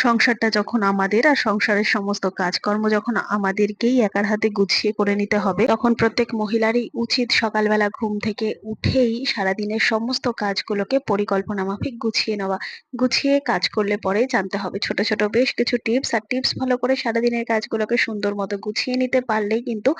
সংসারটা যখন আমাদের আর সংসারের সমস্ত কাজকর্ম যখন আমাদেরকেই একার হাতে গুছিয়ে করে নিতে হবে, তখন প্রত্যেক মহিলারই উচিত সকালবেলা ঘুম থেকে উঠেই সারাদিনের সমস্ত কাজগুলোকে পরিকল্পনা মাফিক গুছিয়ে নেওয়া। গুছিয়ে কাজ করলে পরেই জানতে হবে ছোট ছোট বেশ কিছু টিপস, আর টিপস ফলো করে সারাদিনের কাজগুলোকে সুন্দর মতো গুছিয়ে নিতে পারলেই কিন্তু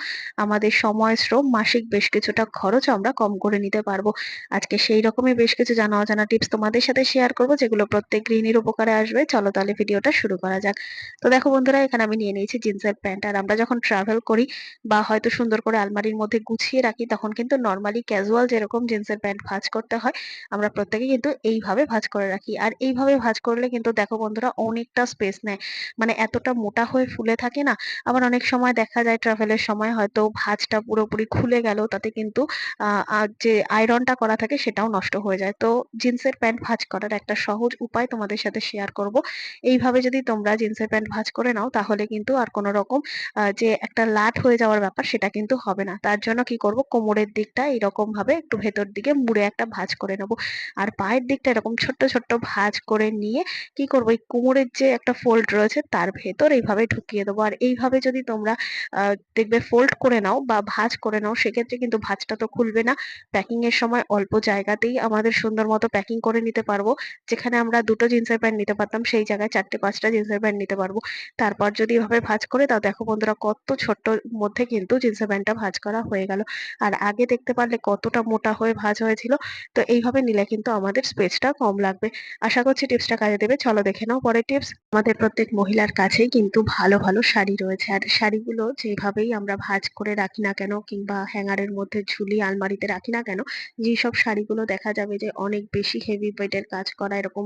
আমাদের সময়, শ্রম, মাসিক বেশ কিছুটা খরচ আমরা কম করে নিতে পারবো। আজকে সেই রকমই বেশ কিছু জানা অজানা টিপস তোমাদের সাথে শেয়ার করবো, যেগুলো প্রত্যেক গৃহিণীর উপকারে আসবে। চলো তাহলে ভিডিওটা শুরু করা যাক। তো দেখো বন্ধুরা, এখানে আমি নিয়ে নিয়েছি জিন্সের প্যান্ট। আর আমরা যখন ট্রাভেল করি বা হয়তো সুন্দর করে আলমারির মধ্যে গুছিয়ে রাখি, তখন কিন্তু নর্মালি ক্যাজুয়াল যেরকম জিন্সের প্যান্ট ভাঁজ করতে হয়, আমরা প্রত্যেকে কিন্তু এইভাবে ভাঁজ করে রাখি। আর এইভাবে ভাঁজ করলে কিন্তু দেখো বন্ধুরা, অনেকটা স্পেস নেয়। মানে এতটা মোটা হয়ে ফুলে থাকে না। আবার অনেক সময় দেখা যায় ট্রাভেলের সময় হয়তো ভাঁজটা পুরোপুরি খুলে গেল, তাতে কিন্তু আর যে আয়রনটা করা থাকে সেটাও নষ্ট হয়ে যায়। তো জিন্সের প্যান্ট ভাঁজ করার একটা সহজ উপায় তোমাদের সাথে শেয়ার করব। এইভাবে যদি তোমরা জিন্সের প্যান্ট ভাঁজ করে নাও, তাহলে কিন্তু আর কোনো রকম যে একটা লাট হয়ে যাওয়ার ব্যাপার, সেটা কিন্তু হবে না। তার জন্য কি করব, কোমরের দিকটা এরকম ভাবে একটু ভেতর দিকে মুড়ে একটা ভাঁজ করে নেব। আর পায়ের দিকটা এরকম ছোট্ট ছোট্ট ভাঁজ করে নিয়ে কি করবো, এই কোমরের যে একটা ফোল্ড রয়েছে তার ভেতর এইভাবে ঢুকিয়ে দেবো। আর এইভাবে যদি তোমরা দেখবে ফোল্ড করে নাও বা ভাঁজ করে নাও, সেক্ষেত্রে কিন্তু ভাঁজটা তো খুলবে না। প্যাকিং এর সময় অল্প জায়গাতেই আমাদের সুন্দর মতো প্যাকিং করে নিতে পারবো। যেখানে আমরা দুটো জিন্সের প্যান্ট নিতে পারতাম, সেই জায়গায় 4টে 5টা জিন্সের প্যান্ট নিতে পারবো। তারপর যদি এভাবে ভাঁজ করে দাও, দেখো বন্ধুরা, কত ছোট্ট মধ্যে কিন্তু জিন্সের প্যান্টটা ভাঁজ করা হয়ে গেল। আর আগে দেখতে পারলে কতটা মোটা হয়ে ভাঁজ হয়েছিল। তো এইভাবে নিলে কিন্তু আমাদের স্পেসটা কম লাগবে। আশা করছি টিপসটা কাজে দেবে। চলো দেখে নাও পরের টিপস। আমাদের প্রত্যেক মহিলার কাছেই কিন্তু ভালো ভালো শাড়ি রয়েছে। আর শাড়িগুলো যেভাবেই আমরা ভাঁজ করে রাখি না কেন, কিংবা হ্যাঙ্গারের মধ্যে ঝুলিয়ে আলমারিতে রাখি না কেন, যেসব শাড়িগুলো দেখা যাবে যে অনেক বেশি হেভি ওয়েটের কাজ করা, এরকম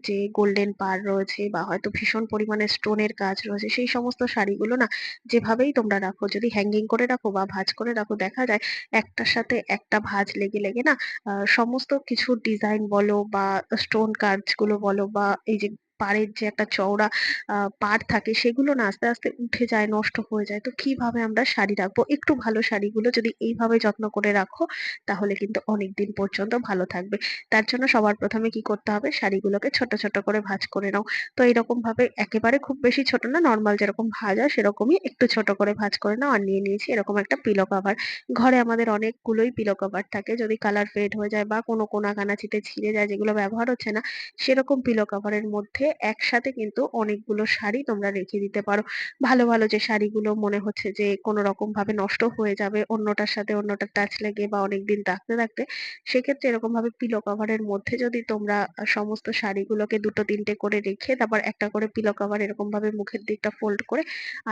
যে গোল্ডেন পাড় রয়েছে বা হয়তো ভীষণ পরিমাণে স্টোনের কাজ রয়েছে, সেই সমস্ত শাড়িগুলো না যেভাবেই তোমরা রাখো, যদি হ্যাঙ্গিং করে রাখো বা ভাঁজ করে রাখো, দেখা যায় একটার সাথে একটা ভাঁজ লেগে লেগে না সমস্ত কিছু ডিজাইন বলো বা স্টোন কাজগুলো বলো বা এই যে পাড়ের যে একটা চওড়া পাড় থাকে, সেগুলো না আস্তে আস্তে উঠে যায়, নষ্ট হয়ে যায়। তো কিভাবে আমরা শাড়ি রাখবো? একটু ভালো শাড়িগুলো যদি এইভাবে যত্ন করে রাখো, তাহলে কিন্তু অনেকদিন পর্যন্ত ভালো থাকবে। তার জন্য সবার প্রথমে কি করতে হবে, শাড়িগুলোকে ছোট ছোট করে ভাঁজ করে নাও। তো এরকম ভাবে একেবারে খুব বেশি ছোট না, নর্মাল যেরকম ভাঁজ হয় সেরকমই একটু ছোট করে ভাঁজ করে নাও। আর নিয়ে নিয়েছি এরকম একটা পিলো কভার। ঘরে আমাদের অনেকগুলোই পিলো কভার থাকে, যদি কালার ফেড হয়ে যায় বা কোনো কোনা কানাচিতে ছিঁড়ে যায়, যেগুলো ব্যবহার হচ্ছে না, সেরকম পিলো কভারের মধ্যে একসাথে কিন্তু অনেকগুলো শাড়ি তোমরা রেখে দিতে পারো। ভালো ভালো যে শাড়িগুলো মনে হচ্ছে যে কোনো রকম ভাবে নষ্ট হয়ে যাবে, অন্যটার সাথে অন্যটার টাচ লেগে বা অনেকদিন রাখতে রাখতে, সেক্ষেত্রে এরকম ভাবে পিলো কভারের মধ্যে যদি তোমরা সমস্ত শাড়িগুলোকে 2-3টে করে রেখে তারপর একটা করে পিলো কভার এরকম ভাবে মুখের দিকটা ফোল্ড করে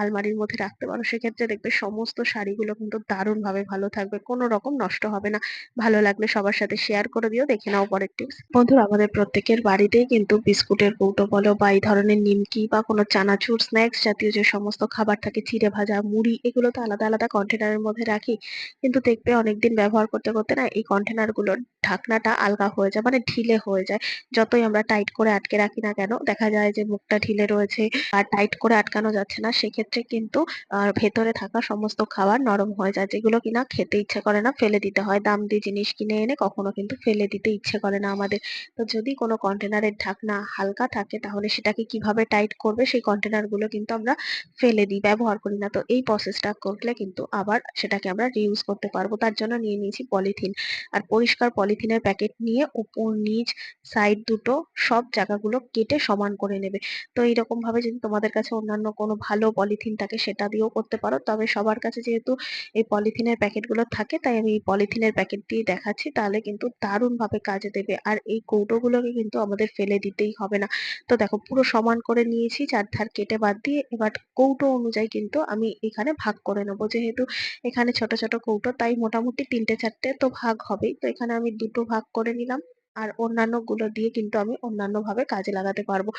আলমারির মধ্যে রাখতে পারো, সেক্ষেত্রে দেখবে সমস্ত শাড়িগুলো কিন্তু দারুণ ভাবে ভালো থাকবে, কোনো রকম নষ্ট হবে না। ভালো লাগলে সবার সাথে শেয়ার করে দিও। দেখে নাও পরের টিপস। বন্ধুরা, আমাদের প্রত্যেকের বাড়িতেই কিন্তু বিস্কুটের কৌটো বলো বা এই ধরনের নিমকি বা কোনো চানাচুর স্ন্যাক্স জাতীয় যে সমস্ত খাবার থাকে, চিড়ে ভাজা, মুড়ি, এগুলো তো আলাদা আলাদা কন্টেনারের মধ্যে রাখি। কিন্তু দেখবে অনেকদিন ব্যবহার করতে করতে না এই কন্টেনার গুলোর ঢাকনাটা আলগা হয়ে যায়, মানে ঢিলে হয়ে যায়। যতই আমরা টাইট করে আটকে রাখি না কেন, দেখা যায় যে মুখটা ঢিলে রয়েছে আর টাইট করে আটকানো যাচ্ছে না। সেক্ষেত্রে কিন্তু ভেতরে থাকা সমস্ত খাবার নরম হয়ে যায়, যেগুলো কিনা খেতে ইচ্ছে করে না, ফেলে দিতে হয়। দাম দিয়ে জিনিস কিনে এনে কখনো কিন্তু ফেলে দিতে ইচ্ছে করে না আমাদের। তো যদি কোনো কন্টেনারের ঢাকনা হালকা থাকে, তাহলে সেটাকে কিভাবে টাইট করবে, সেই কন্টেনার গুলো কিন্তু আমরা ফেলে দিই, ব্যবহার করি না। তো এই প্রসেসটা করলে কিন্তু আবার সেটাকে আমরা রিউজ করতে পারবো। তার জন্য নিয়ে নিয়েছি পলিথিন। আর পরিষ্কার পলিথিনের প্যাকেট নিয়ে উপর নিচ সাইড দুটো সব জায়গাগুলো কেটে সমান করে নেবে। তো এইরকম ভাবে যদি তোমাদের কাছে অন্যান্য কোনো ভালো পলিথিন থাকে, সেটা দিয়েও করতে পারো। তবে সবার কাছে যেহেতু এই পলিথিনের প্যাকেটগুলো থাকে, তাই আমি এই পলিথিনের প্যাকেট দিয়ে দেখাচ্ছি, তাহলে কিন্তু দারুণ ভাবে কাজে দেবে। আর এই কৌটোগুলোকে কিন্তু আমাদের ফেলে দিতেই হবে না। তো দেখো, পুরো সমান করে নিয়েছি, চার ধার কেটে বাদ দিয়ে। এবার কৌটো অনুযায়ী কিন্তু আমি এখানে ভাগ করে নেবো। যেহেতু এখানে ছোট ছোট কৌটো, তাই মোটামুটি 3টে 4টে তো ভাগ হবেই। তো এখানে আমি দুটো ভাগ করে নিলাম। আর অন্যান্য গুলো দিয়ে কিন্তু আমি অন্যান্য ভাবে কাজে লাগাতে পারবো।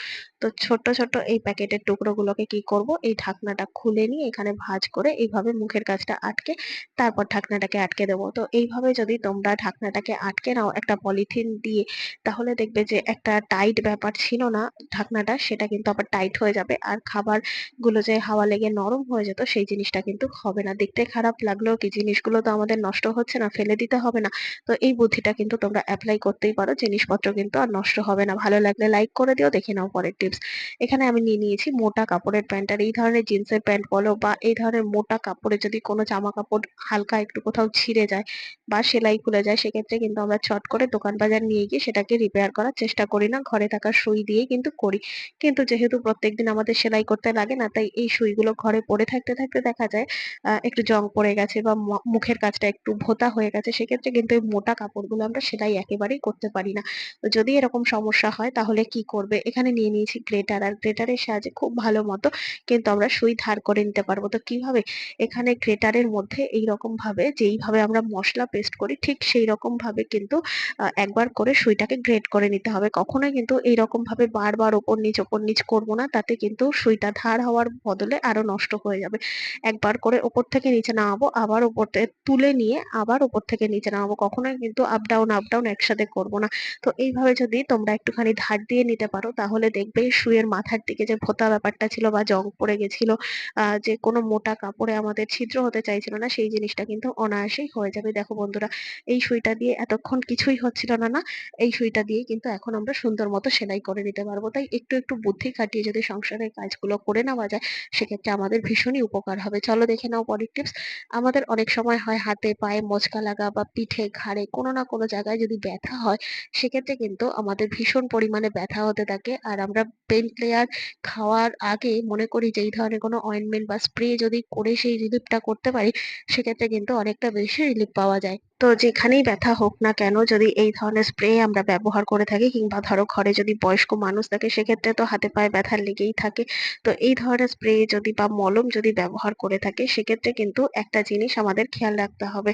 তো ছোট ছোট এই প্যাকেটের টুকরো গুলোকে কি করব, এই ঢাকনাটা খুলে নিয়ে এখানে ভাঁজ করে এইভাবে মুখের কাছটা আটকে তারপর ঢাকনাটাকে আটকে দেবো। তো এইভাবে যদি তোমরা ঢাকনাটাকে আটকে নাও একটা পলিথিন দিয়ে, তাহলে দেখবে যে একটা টাইট ব্যাপার ছিল না ঢাকনাটা, সেটা কিন্তু আবার টাইট হয়ে যাবে। আর খাবার গুলো যে হাওয়া লেগে নরম হয়ে যেত, সেই জিনিসটা কিন্তু হবে না। দেখতে খারাপ লাগলেও কি, জিনিসগুলো তো আমাদের নষ্ট হচ্ছে না, ফেলে দিতে হবে না। তো এই বুদ্ধিটা কিন্তু তোমরা অ্যাপ্লাই করতেই পারো পারো, জিনিসপত্র কিন্তু আর নষ্ট হবে না। ভালো লাগলে লাইক করে দিও। দেখে নাও পরের টিপস। এখানে আমি নিয়ে নিয়েছি মোটা কাপড়ের প্যান্ট। আর এই ধরনের জিন্সের প্যান্ট বলো বা এই ধরনের মোটা কাপড়ে যদি কোনো জামা কাপড় হালকা একটু কোথাও ছিঁড়ে যায় বা সেলাই খুলে যায়, সেক্ষেত্রে কিন্তু আমরা চট করে দোকান বাজার নিয়ে গিয়ে সেটাকে রিপেয়ার করার চেষ্টা করি না, ঘরে থাকা সুই দিয়ে কিন্তু করি। কিন্তু যেহেতু প্রত্যেকদিন আমাদের সেলাই করতে লাগে না, তাই এই সুইগুলো ঘরে পড়ে থাকতে থাকতে দেখা যায় একটু জং পড়ে গেছে বা মুখের কাছটা একটু ভোঁতা হয়ে গেছে, সেক্ষেত্রে কিন্তু এই মোটা কাপড়গুলো আমরা সেলাই একেবারেই করতে পারি না। তো যদি এরকম সমস্যা হয় তাহলে কি করবে, এখানে নিয়ে নিয়েছি গ্রেটার। আর গ্রেটারের সাহায্যে খুব ভালো মতো কিন্তু আমরা সুই ধার করে নিতে পারবো। তো কিভাবে, এখানে গ্রেটারের মধ্যে এইরকম ভাবে, যেইভাবে আমরা মশলা পেস্ট করি ঠিক সেই রকম ভাবে কিন্তু একবার করে সুইটাকে গ্রেট করে নিতে হবে। কখনোই কিন্তু এইরকম ভাবে বারবার ওপর নিচ করবো না, তাতে কিন্তু সুইটা ধার হওয়ার বদলে আরো নষ্ট হয়ে যাবে। একবার করে ওপর থেকে নিচে নামাবো, আবার ওপর থেকে তুলে নিয়ে আবার ওপর থেকে নিচে নামাবো, কখনোই কিন্তু আপ ডাউন একসাথে করবো না। তো এইভাবে যদি তোমরা একটুখানি ধার দিয়ে নিতে পারো, তাহলে দেখবে সুইয়ের মাথার দিকে যে ভোঁতা ব্যাপারটা ছিল বা জং পড়ে গেছিল, যে কোনো মোটা কাপড়ে আমাদের ছিদ্র হতে চাইছিল না, সেই জিনিসটা কিন্তু অনায়াসেই হয়ে যাবে। দেখো বন্ধুরা, এই সুইটা দিয়ে এতক্ষণ কিছুই হচ্ছিল না, না এই সুইটা দিয়ে কিন্তু এখন আমরা সুন্দর মতো সেলাই করে নিতে পারবো। তাই একটু একটু বুদ্ধি খাটিয়ে যদি সংসারের কাজগুলো করে নেওয়া যায়, সেক্ষেত্রে আমাদের ভীষণই উপকার হবে। চলো দেখে নাও পরের টিপস। আমাদের অনেক সময় হয় হাতে পায়ে মোচকা লাগা বা পিঠে ঘাড়ে কোনো না কোনো জায়গায় যদি ব্যথা হয়, সেক্ষেত্রে কিন্তু আমাদের ভীষণ পরিমাণে ব্যথা হতে থাকে। আর আমরা পেইন ক্লিয়ার খাওয়ার আগে মনে করি যে এই ধরনের কোনো অয়েন্টমেন্ট বা স্প্রে যদি করে সেই রিলিফটা করতে পারি, সেক্ষেত্রে কিন্তু অনেকটা বেশি রিলিফ পাওয়া যায়। তো যেখানেই ব্যথা হোক না কেন, যদি এই ধরনের স্প্রে আমরা ব্যবহার করে থাকি, কিংবা ধরো ঘরে যদি বয়স্ক মানুষ থাকে, সেক্ষেত্রে তো হাতে পায়ে ব্যথা লেগেই থাকে। তো এই ধরনের স্প্রে যদি বা মলম যদি ব্যবহার করে থাকে, সেক্ষেত্রে কিন্তু একটা জিনিস আমাদের খেয়াল রাখতে হবে।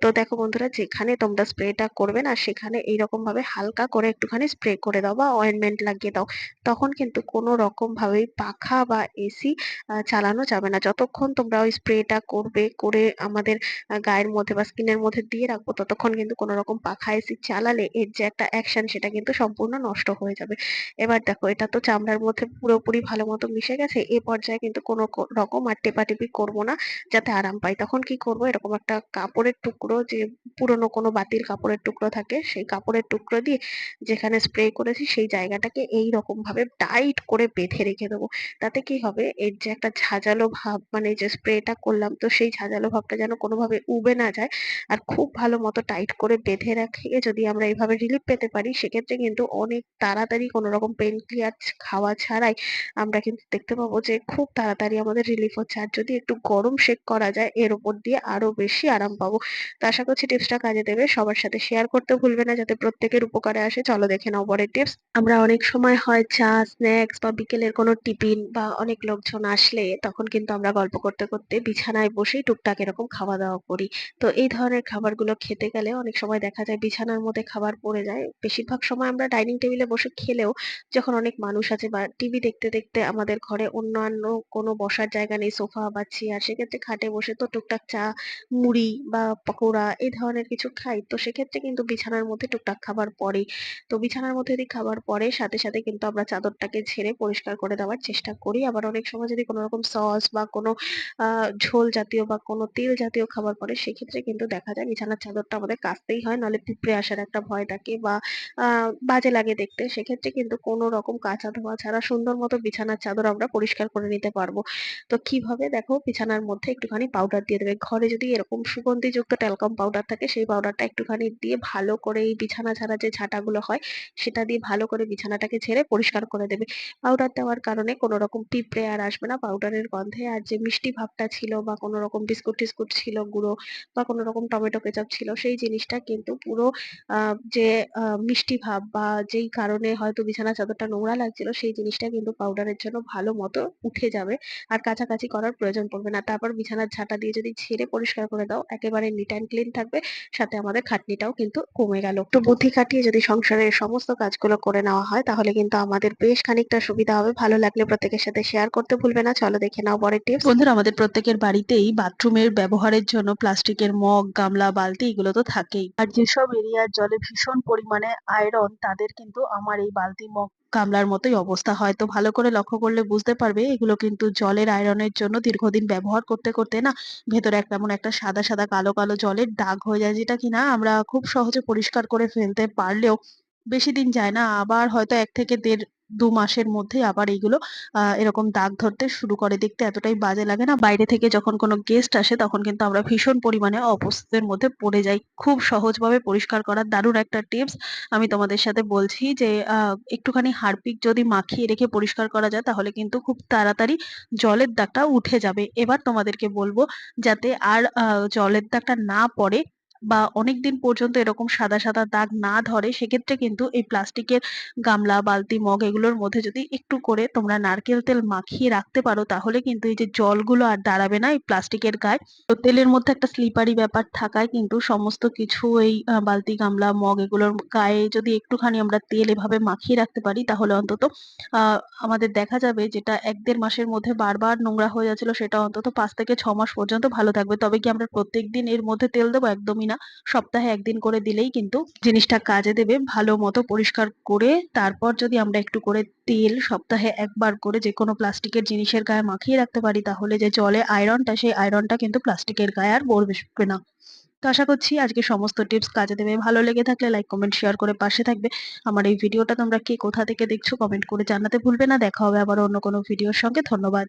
তো দেখো বন্ধুরা, যেখানে তোমরা স্প্রেটা করবে না, সেখানে এইরকম ভাবে হালকা করে একটুখানি স্প্রে করে দাও বা অয়েন্টমেন্ট লাগিয়ে দাও। তখন কিন্তু কোনো রকম ভাবে পাখা বা এসি চালানো যাবে না। যতক্ষণ তোমরা ওই স্প্রেটা করবে, করে আমাদের গায়ের মধ্যে বা স্কিনের মধ্যে দিয়ে রাখবো, ততক্ষণ কিন্তু কোনো রকম পাখা এসি চালালে এর যে একটা অ্যাকশন, সেটা কিন্তু সম্পূর্ণ নষ্ট হয়ে যাবে। এবার দেখো, এটা তো চামড়ার মধ্যে পুরোপুরি ভালো মতো মিশে গেছে, এ পর্যায়ে কিন্তু কোনো রকম আর টেপাটেপি করবো না, যাতে আরাম পাই। তখন কি করব, এরকম একটা কাপড়ের টুকরো, যে পুরোনো কোনো বাতিল কাপড়ের টুকরো থাকে, সেই কাপড়ের টুকরো দিয়ে যেখানে স্প্রে করেছি সেই জায়গাটাকে এই রকম ভাবে টাইট করে বেঁধে রেখে দেবো। তাতে কি হবে, এর যে একটা ঝাঁঝালো ভাব, মানে যে স্প্রেটা করলাম, তো সেই ঝাঁঝালো ভাবটা যেন কোনোভাবে উবে না যায়। আর খুব ভালো মতো টাইট করে বেঁধে রাখে যদি আমরা এইভাবে রিলিফ পেতে পারি, সেক্ষেত্রে কিন্তু অনেক তাড়াতাড়ি কোনো রকম পেইন ক্লিয়ার খাওয়া ছাড়াই আমরা কিন্তু দেখতে পাবো যে খুব তাড়াতাড়ি আমাদের রিলিফ হচ্ছে। আর যদি একটু গরম সেক করা যায় এর উপর দিয়ে, আরো বেশি আরাম পাবো। তো আশা করছি টিপসটা কাজে দেবে। সবার সাথে শেয়ার করতে ভুলবে না, যাতে প্রত্যেকের উপকারে আসে। চলো দেখে নাও পরের টিপস। আমরা অনেক সময় হয় চা, স্ন্যাক্স বা বিকেলের কোনো টিফিন বা অনেক লোকজন আসলে, তখন কিন্তু আমরা গল্প করতে করতে বিছানায় বসেই টুকটাক এরকম খাওয়া দাওয়া করি। তো এই ধরনের খাবারগুলো খেতে গেলে অনেক সময় দেখা যায় বিছানার মধ্যে খাবার পড়ে যায়। বেশিরভাগ সময় আমরা ডাইনিং টেবিলে বসে খেলেও, যখন অনেক মানুষ আছে বা টিভি দেখতে দেখতে আমাদের ঘরে অন্যান্য কোনো বসার জায়গা নেই, সোফা বা চেয়ার, সেক্ষেত্রে খাটে বসে তো টুকটাক চা, মুড়ি বা পকোড়া এই ধরনের কিছু খাই। তো সেক্ষেত্রে কিন্তু বিছানার মধ্যে টুকটাক খাবার পড়ে। তো বিছানার মধ্যে যদি খাবার পড়ে, সাথে সাথে কিন্তু আমরা চাদরটাকে ঝেড়ে পরিষ্কার করে দেওয়ার চেষ্টা করি। আবার অনেক সময় যদি কোনো রকম সস বা কোনো ঝোল জাতীয় বা কোনো তেল জাতীয় খাবার পড়ে, সেক্ষেত্রে কিন্তু দেখা যায় বিছানার চাদরটা আমাদের কাচতেই হয়, নাহলে পিঁপড়ে আসার একটা ভয় থাকে বা বাজে লাগে দেখতে। সেক্ষেত্রে কিন্তু কোনো রকম কাচা ধোয়া ছাড়া সুন্দর মতো বিছানার চাদর আমরা পরিষ্কার করে নিতে পারবো। তো কিভাবে, দেখো, বিছানার মধ্যে একটুখানি পাউডার দিয়ে দেবে। ঘরে যদি এরকম সুগন্ধিযুক্ত ট্যালকাম পাউডার থাকে, সেই পাউডারটা একটুখানি দিয়ে ভালো করে এই বিছানা ঝাড়া যে ঝাঁটাগুলো হয়, সেটা দিয়ে ভালো করে বিছানাটাকে ঝেড়ে পরিষ্কার করে দেবে। পাউডার দেওয়ার কারণে কোনো রকম পিঁপড়ে আর আসবে না পাউডারের গন্ধে। আর যে মিষ্টি ভাবটা ছিল বা কোনো রকম বিস্কুট টিস্কুট ছিল গুঁড়ো, বা কোনো রকম টমেটো কেচাপ ছিল, সেই জিনিসটা কিন্তু পুরো যে মিষ্টি ভাব বা যেই কারণে হয়তো বিছানার চাদরটা নোংরা লাগছিল, সেই জিনিসটা কিন্তু পাউডারের জন্য ভালো মতো উঠে যাবে। আর কাছাকাছি করার প্রয়োজন পড়বে না। তারপর বিছানার ঝাঁটা দিয়ে যদি ঝেড়ে পরিষ্কার করে দাও, একেবারে নিট অ্যান্ড ক্লিন থাকবে। সাথে আমাদের খাটনিটাও কিন্তু কমে গেল। তো বুদ্ধি খাটিয়ে যদি সংসারের সমস্ত কাজগুলো করে নেওয়া হয়, তাহলে কিন্তু আমাদের বেশ খানিকটা সুবিধা হবে। ভালো লাগলে প্রত্যেকের সাথে শেয়ার করতে ভুলবে না। চলো দেখে নাও পরের টিপস। বন্ধুরা, আমাদের প্রত্যেকের বাড়িতেই বাথরুমের ব্যবহারের জন্য প্লাস্টিকের মগ, গামলা, বালতি এগুলো তো থাকেই। আর যেসব এরিয়ার জলে ভীষণ পরিমাণে আয়রন, তাদের কিন্তু আমার এই বালতি, মগ, গামলার মতোই অবস্থা। হয়তো ভালো করে লক্ষ্য করলে বুঝতে পারবে, এগুলো কিন্তু জলের আয়রনের জন্য দীর্ঘদিন ব্যবহার করতে করতে না, ভেতরে কেমন একটা সাদা সাদা কালো কালো জলের দাগ হয়ে যায়, যেটা কিনা আমরা খুব সহজে পরিষ্কার করে ফেলতে পারলেও বেশি দিন যায় না, আবার হয়তো ১ থেকে ১.৫-২ মাসের মধ্যে আবার এইগুলো এরকম দাগ ধরতে শুরু করে। দেখতে এতটাই বাজে লাগে না? বাইরে থেকে যখন কোনো গেস্ট আসে তখন কিন্তু আমরা ভীষণ পরিমাণে অস্বস্তির মধ্যে পড়ে যাই। খুব সহজভাবে পরিষ্কার করার দারুণ একটা টিপস আমি তোমাদের সাথে বলছি যে একটুখানি হারপিক যদি মাখিয়ে রেখে পরিষ্কার করা যায় তাহলে কিন্তু খুব তাড়াতাড়ি জলের দাগটা উঠে যাবে। এবার তোমাদেরকে বলব যাতে আর জলের দাগটা না পড়ে বা অনেকদিন পর্যন্ত এরকম সাদা, সাদা দাগ না ধরে, সেক্ষেত্রে কিন্তু এই প্লাস্টিকের গামলা, বালতি, মগ এগুলোর মধ্যে যদি একটু করে তোমরা নারকেল তেল মাখিয়ে রাখতে পারো তাহলে কিন্তু এই যে জলগুলো আর দাঁড়াবে না এই প্লাস্টিকের গায়ে। তো তেলের মধ্যে একটা স্লিপারি ব্যাপার থাকায় কিন্তু সমস্ত কিছু এই বালতি, গামলা, মগ এগুলোর গায়ে যদি একটুখানি আমরা তেল এভাবে মাখিয়ে রাখতে পারি তাহলে অন্তত আ আমাদের দেখা যাবে যেটা ১-১.৫ মাসের মধ্যে বারবার নোংরা হয়ে যাচ্ছিল সেটা অন্তত ৫ থেকে ৬ মাস পর্যন্ত ভালো থাকবে। তবে কি আমরা প্রত্যেকদিন এর মধ্যে তেল দেবো? একদমই না। সপ্তাহে ১ দিন করে দিলেই কিন্তু জিনিসটা কাজে দেবে। ভালো মতো পরিষ্কার করে তারপর যদি আমরা একটু করে তেল সপ্তাহে ১ বার করে যেকোনো প্লাস্টিকের জিনিসের গায়ে মাখিয়ে রাখতে পারি তাহলে যে জলে আয়রনটা সেই আয়রনটা কিন্তু প্লাস্টিকের গায়ে আর বসবে না। তো আশা করছি আজকে সমস্ত টিপস কাজে দেবে। ভালো লেগে থাকলে লাইক, কমেন্ট, শেয়ার করে পাশে থাকবে। আমার এই ভিডিওটা তোমরা কে কোথা থেকে দেখছো কমেন্ট করে জানাতে ভুলবে না। দেখা হবে আবার অন্য কোনো ভিডিওর সঙ্গে। ধন্যবাদ।